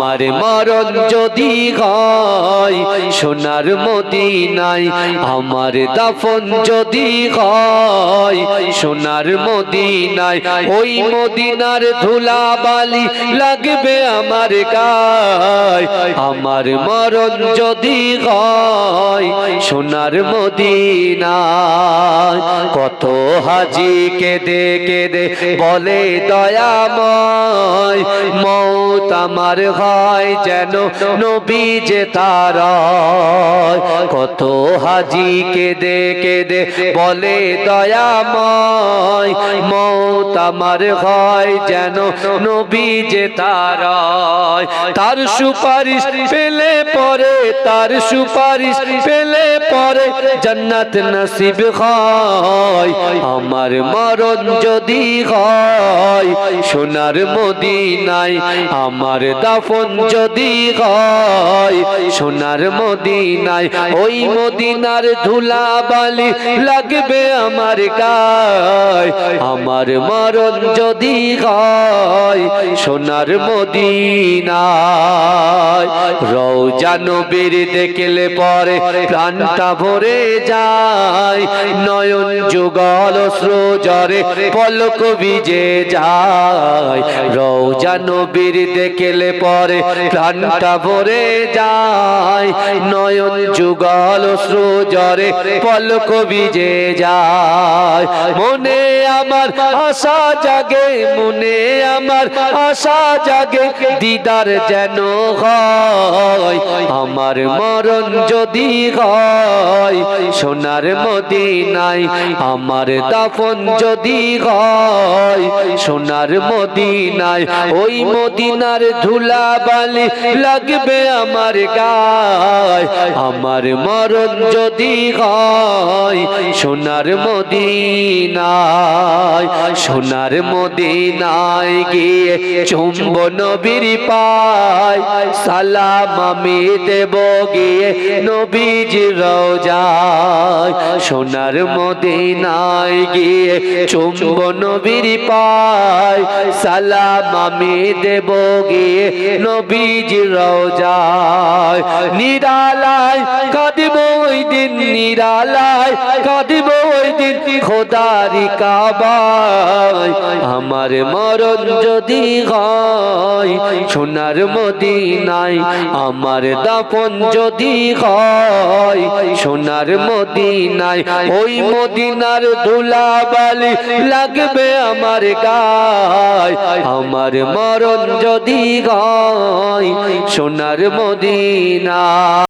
আমার মরণ যদি হয় সোনার মদিনায়, আমার দাফন যদি হয় সোনার মদিনায়, ওই মদিনার ধুলাবালি লাগবে আমার গায়। আমার মরণ যদি হয় সোনার মদিনায়, কত হাজি কেঁদে কেঁদে বলে দয়াময়, মৌত আমার হয় যেন নবী যে তার। কত হাজি কেঁদে কেঁদে বলে দয়াময়, মৌত আমার হয় যেন নবী যে তার। তার সুপারিশ পেলে পরে, তার সুপারিশ পেলে পরে জান্নাত নসিব হয়। আমার মরণ যদি হয় সোনার মদিনায়, আমার দাফন যদি হয় সোনার মদিনায়, ওই মদিনার ধুলাবালি লাগবে আমার গায়। আমার মরণ যদি হয় সোনার মদিনায়, রওজা নবীর দেখলে পরে প্রাণটা ভরে যায়, নয়ন যুগল অশ্রু ঝরে পলক ভিজে যায়। রওজা নবীর দেখলে পরে প্রাণটা ভরে যায়, নয়ন যুগল অশ্রু ঝরে পলক ভিজে যায়। মনে আমার আশা জাগে, মনে আমার আশা জাগে, দিদার যেন হয়। আমার মরণ যদি হয় সোনার মদিনায়, আমার দাফন যদি হয় সোনার মদিনায়, ওই মদিনার ধুলাবালি লাগবে আমার গায়। আমার মরণ যদি হয় সোনার মদিনায়, সোনার মদিনায় গিয়ে চুম্ব নবীর পায়, সালাম আমি দেব গিয়ে নবীজির রওজায়। সোনার মদিনায় গিয়ে চুম্ব নবীর পায়, সালাম আমি দেব গিয়ে নবীজির রওজায়। নিরালায় কাঁদিব ওই দিন, নিরালায় কাঁদিব ওই দিন খোদারি কাবায়। আমার মরণ যদি হয় সোনার মদিনায়, আমার দাফন যদি হয় সোনার মদিনায়, ওই মদিনার ধুলাবালি লাগবে আমার গায়। আমার মরণ যদি হয় সোনার মদিনায়।